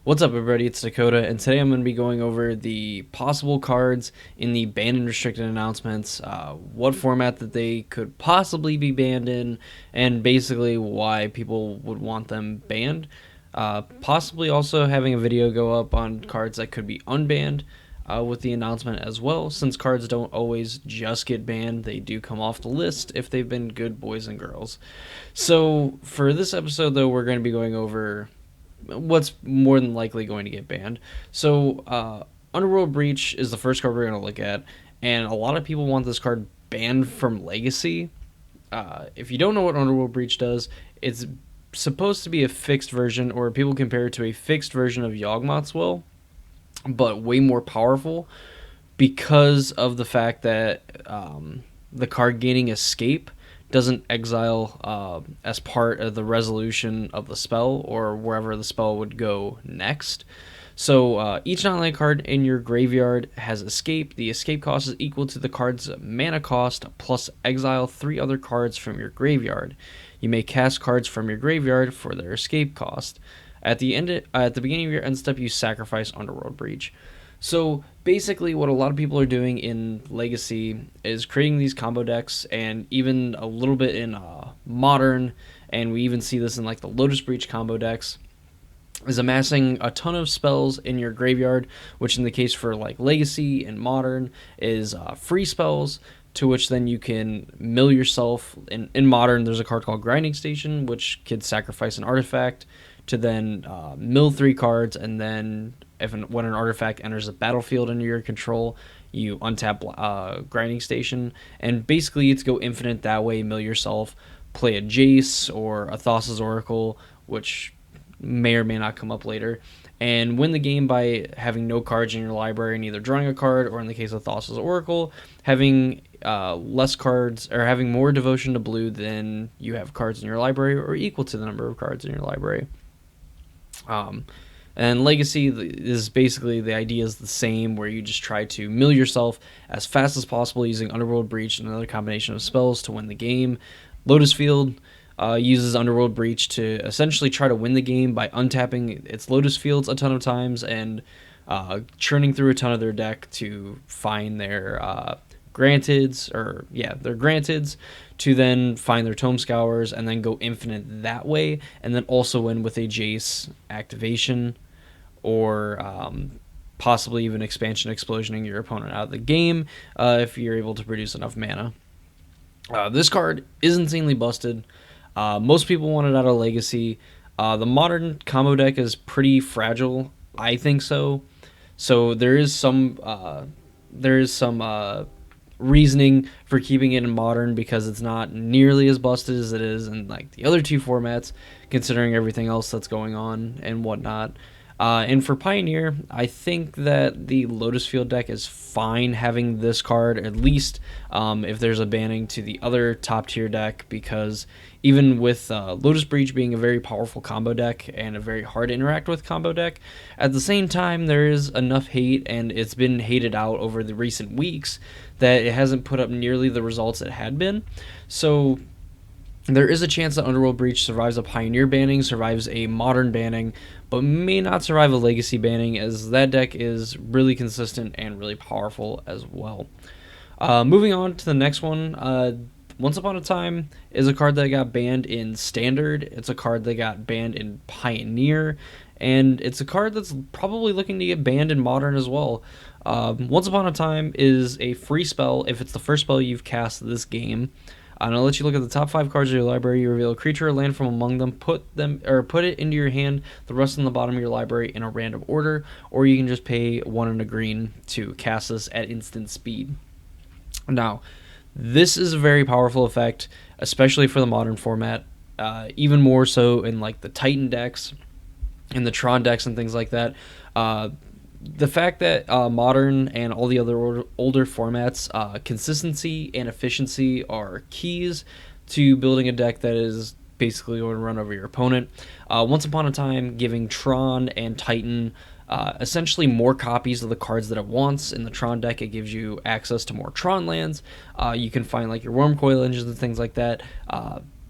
What's up, everybody? It's Dakota, and today I'm going to be going over the possible cards in the banned and restricted announcements, what format that they could possibly be banned in, and basically why people would want them banned. Possibly also having a video go up on cards that could be unbanned with the announcement as well, since cards don't always just get banned, they do come off the list if they've been good boys and girls. So, for this episode, though, we're going to be going over what's more than likely going to get banned. So, Underworld Breach is the first card we're going to look at, and a lot of people want this card banned from Legacy. If you don't know what Underworld Breach does, it's supposed to be a fixed version, or people compare it to a fixed version of Yawgmoth's Will, but way more powerful because of the fact that the card gaining Escape doesn't exile as part of the resolution of the spell or wherever the spell would go next. So each non-land card in your graveyard has Escape. The Escape cost is equal to the card's mana cost plus exile 3 other cards from your graveyard. You may cast cards from your graveyard for their Escape cost. At the beginning of your end step, you sacrifice Underworld Breach. So basically, what a lot of people are doing in Legacy is creating these combo decks, and even a little bit in Modern, and we even see this in like the Lotus Breach combo decks, is amassing a ton of spells in your graveyard, which in the case for like Legacy and Modern is free spells, to which then you can mill yourself. In Modern, there's a card called Grinding Station, which could sacrifice an artifact to then mill 3 cards, and then when an artifact enters the battlefield under your control, you untap Grinding Station, and basically it's go infinite that way. Mill yourself, play a Jace or a Thassa's Oracle, which may or may not come up later, and win the game by having no cards in your library and either drawing a card, or in the case of Thassa's Oracle, having less cards, or having more devotion to blue than you have cards in your library, or equal to the number of cards in your library. And Legacy is basically, the idea is the same, where you just try to mill yourself as fast as possible using Underworld Breach and another combination of spells to win the game. Lotus Field uses Underworld Breach to essentially try to win the game by untapping its Lotus Fields a ton of times and churning through a ton of their deck to find their granteds, their granteds, to then find their Tome Scours and then go infinite that way, and then also win with a Jace activation, or possibly even expansion explosioning your opponent out of the game if you're able to produce enough mana. This card is insanely busted. Most people want it out of Legacy. The Modern combo deck is pretty fragile, I think so. So there is some reasoning for keeping it in Modern, because it's not nearly as busted as it is in like the other 2 formats, considering everything else that's going on and whatnot. And for Pioneer, I think that the Lotus Field deck is fine having this card, at least if there's a banning to the other top tier deck, because even with Lotus Breach being a very powerful combo deck and a very hard to interact with combo deck, at the same time there is enough hate, and it's been hated out over the recent weeks, that it hasn't put up nearly the results it had been. So there is a chance that Underworld Breach survives a Pioneer banning, survives a Modern banning, but may not survive a Legacy banning, as that deck is really consistent and really powerful as well. Moving on to the next one, Once Upon a Time is a card that got banned in Standard. It's a card that got banned in Pioneer, and it's a card that's probably looking to get banned in Modern as well. Once Upon a Time is a free spell if it's the first spell you've cast this game. And I'll let you look at the top 5 cards of your library. You reveal a creature or land from among them. Put it into your hand. The rest on the bottom of your library in a random order. Or you can just pay 1 and a green to cast this at instant speed. Now, this is a very powerful effect, especially for the Modern format. Even more so in like the Titan decks, in the Tron decks and things like that. The fact that Modern and all the other older formats, consistency and efficiency are keys to building a deck that is basically going to run over your opponent. Once Upon a Time giving Tron and Titan essentially more copies of the cards that it wants. In the Tron deck, it gives you access to more Tron lands. You can find like your Wormcoil engines and things like that.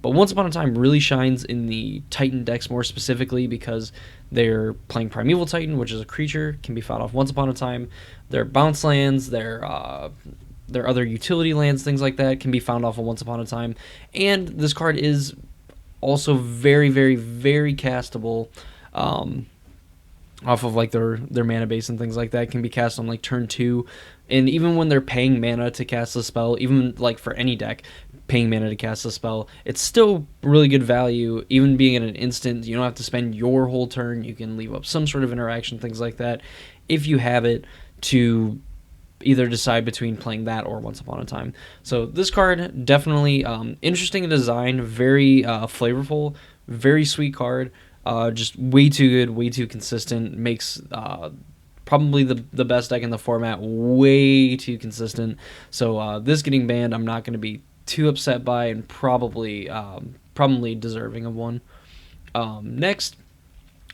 But Once Upon a Time really shines in the Titan decks more specifically because they're playing Primeval Titan, which is a creature, can be fought off Once Upon a Time. Their bounce lands, their other utility lands, things like that, can be found off of Once Upon a Time. And this card is also very, very, very castable. Off of like their mana base and things like that, can be cast on like turn 2, and even when they're paying mana to cast a spell, even like for any deck paying mana to cast a spell, it's still really good value. Even being at an instant, you don't have to spend your whole turn. You can leave up some sort of interaction, things like that, if you have it, to either decide between playing that or Once Upon a Time. So this card, definitely interesting in design, very flavorful, very sweet card. Just way too good, way too consistent. Makes probably the best deck in the format way too consistent. So this getting banned, I'm not going to be too upset by, and probably deserving of one. Next,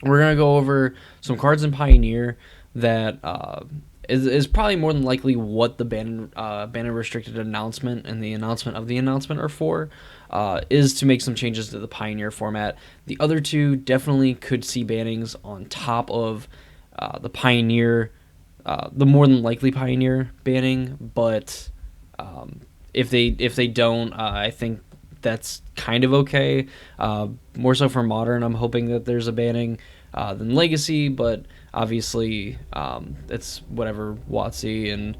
we're going to go over some cards in Pioneer that is probably more than likely what the ban and restricted announcement and the announcement of the announcement are for, is to make some changes to the Pioneer format. The other two definitely could see bannings on top of the Pioneer, the more than likely Pioneer banning, but if they don't, I think that's kind of okay. More so for Modern, I'm hoping that there's a banning than Legacy, but obviously it's whatever WotC and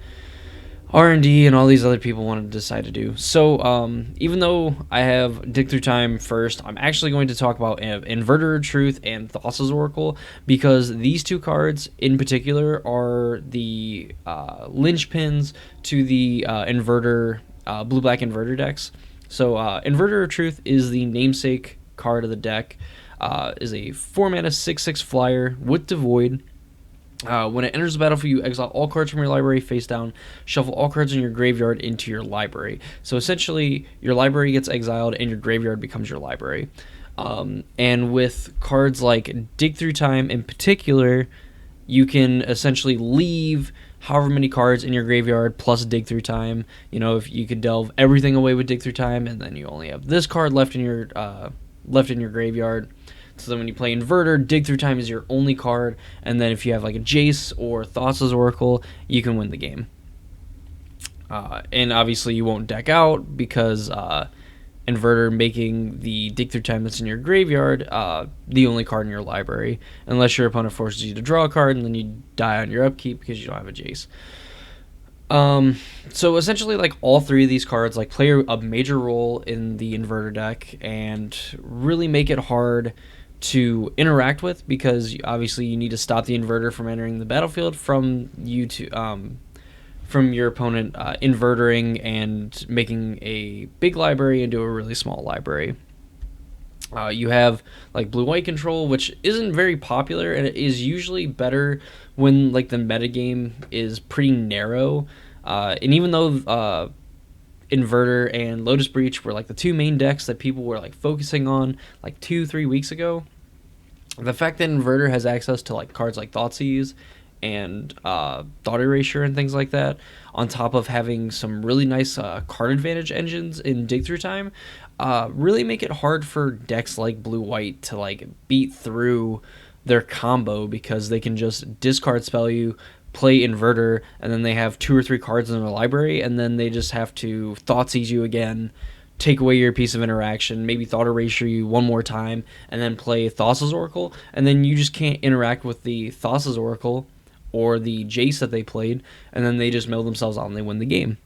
R&D and all these other people want to decide to do. So even though I have Dig Through Time first, I'm actually going to talk about Inverter of Truth and Thassa's Oracle, because these two cards in particular are the linchpins to the blue-black Inverter decks. So Inverter of Truth is the namesake card of the deck. Is a 4-mana 6/6 flyer with Devoid. When it enters the battlefield, you exile all cards from your library face down, shuffle all cards in your graveyard into your library. So essentially, your library gets exiled and your graveyard becomes your library. And with cards like Dig Through Time in particular, you can essentially leave however many cards in your graveyard plus Dig Through Time. You know, if you could delve everything away with Dig Through Time, and then you only have this card left in your graveyard. So then when you play Inverter, Dig Through Time is your only card, and then if you have like a Jace or Thassa's Oracle, you can win the game. And obviously you won't deck out, because Inverter making the Dig Through Time that's in your graveyard the only card in your library, unless your opponent forces you to draw a card, and then you die on your upkeep because you don't have a Jace. So essentially, like, all three of these cards like play a major role in the Inverter deck and really make it hard to interact with, because obviously you need to stop the Inverter from entering the battlefield from your opponent invertering and making a big library into a really small library. You have like blue-white control, which isn't very popular, and it is usually better when like the metagame is pretty narrow. And even though Inverter and Lotus Breach were like the two main decks that people were like focusing on like 2-3 weeks ago, the fact that Inverter has access to like cards like Thoughtseize and Thought Erasure and things like that, on top of having some really nice card advantage engines in Dig Through Time, really make it hard for decks like blue-white to like beat through their combo, because they can just discard spell you, play Inverter, and then they have 2 or 3 cards in their library, and then they just have to Thoughtseize you again, take away your piece of interaction, maybe Thought Erasure you one more time, and then play Thassa's Oracle, and then you just can't interact with the Thassa's Oracle or the Jace that they played, and then they just mill themselves out and they win the game.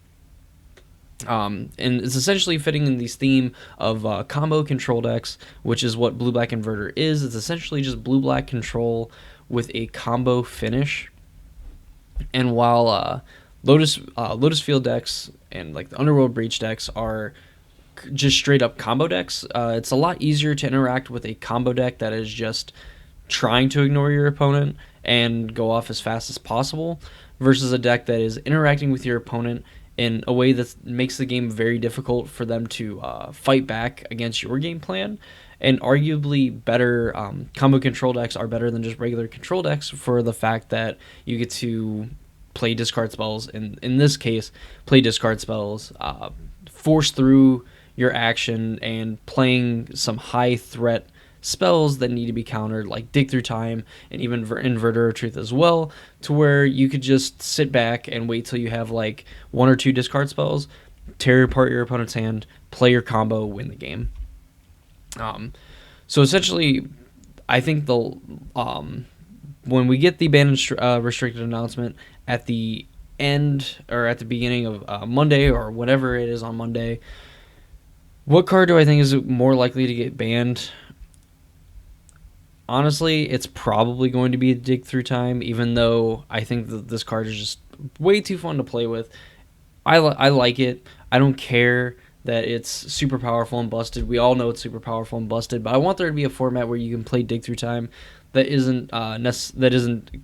And it's essentially fitting in this theme of combo control decks, which is what blue-black Inverter is. It's essentially just blue-black control with a combo finish. And while Lotus Field decks and like the Underworld Breach decks are just straight up combo decks, it's a lot easier to interact with a combo deck that is just trying to ignore your opponent and go off as fast as possible, versus a deck that is interacting with your opponent in a way that makes the game very difficult for them to fight back against your game plan. And arguably better combo control decks are better than just regular control decks, for the fact that you get to play discard spells, in this case play discard spells, force through your action and playing some high threat spells that need to be countered, like Dig Through Time and even Inverter of Truth as well, to where you could just sit back and wait till you have like 1 or 2 discard spells, tear apart your opponent's hand, play your combo, win the game. So essentially, I think when we get the ban restricted announcement at the end or at the beginning of Monday or whatever it is on Monday, what card do I think is more likely to get banned? Honestly, it's probably going to be a Dig Through Time, even though I think that this card is just way too fun to play with. I like it. I don't care that it's super powerful and busted. We all know it's super powerful and busted, but I want there to be a format where you can play Dig Through Time that isn't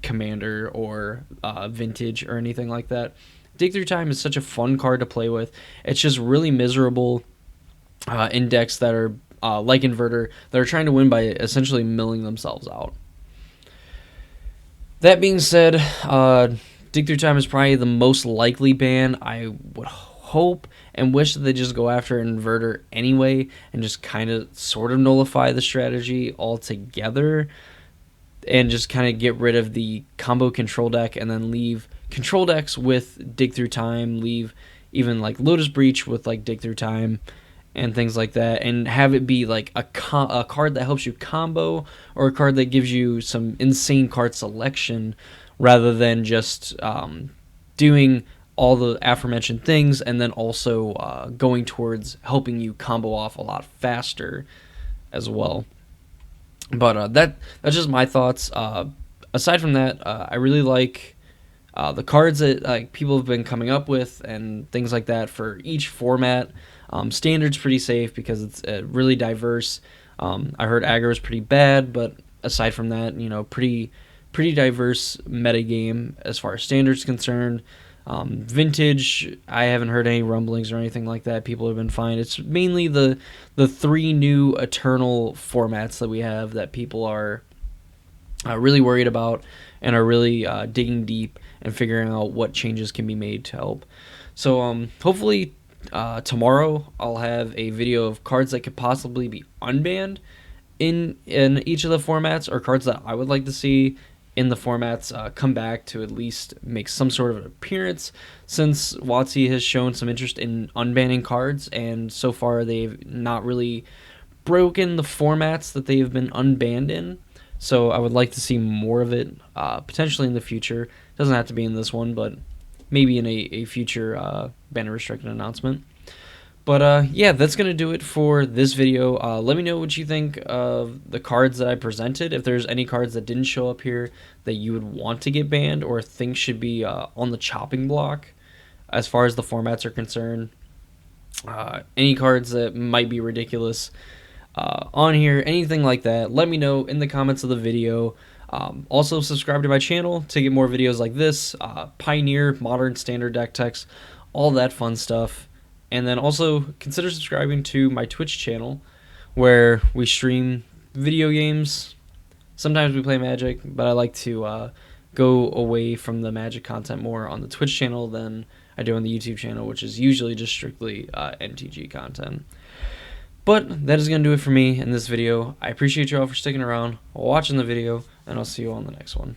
Commander or Vintage or anything like that. Dig Through Time is such a fun card to play with. It's just really miserable in decks that are like Inverter, that are trying to win by essentially milling themselves out. That being said, Dig Through Time is probably the most likely ban. I would hope and wish that they just go after Inverter anyway and just kind of sort of nullify the strategy altogether and just kind of get rid of the combo control deck and then leave control decks with Dig Through Time, leave even like Lotus Breach with like Dig Through Time and things like that, and have it be like a card that helps you combo or a card that gives you some insane card selection rather than just doing all the aforementioned things and then also going towards helping you combo off a lot faster as well. But that's just my thoughts. Aside from that, I really like the cards that like people have been coming up with and things like that for each format. Standard's pretty safe because it's really diverse. I heard aggro is pretty bad, but aside from that, pretty diverse metagame as far as standard's concerned. Vintage, I haven't heard any rumblings or anything like that. People have been fine. It's mainly the 3 new Eternal formats that we have that people are really worried about and are really digging deep and figuring out what changes can be made to help. So hopefully tomorrow I'll have a video of cards that could possibly be unbanned in each of the formats, or cards that I would like to see in the formats come back to at least make some sort of an appearance, since WotC has shown some interest in unbanning cards, and so far they've not really broken the formats that they've been unbanned in. So I would like to see more of it potentially in the future. Doesn't have to be in this one, but maybe in a future banner restricted announcement. But yeah, that's going to do it for this video. Let me know what you think of the cards that I presented. If there's any cards that didn't show up here that you would want to get banned or think should be on the chopping block as far as the formats are concerned. Any cards that might be ridiculous on here, anything like that, let me know in the comments of the video. Also, subscribe to my channel to get more videos like this, Pioneer, Modern, Standard deck techs, all that fun stuff. And then also consider subscribing to my Twitch channel where we stream video games. Sometimes we play Magic, but I like to go away from the Magic content more on the Twitch channel than I do on the YouTube channel, which is usually just strictly MTG content. But that is going to do it for me in this video. I appreciate you all for sticking around, watching the video, and I'll see you all in the next one.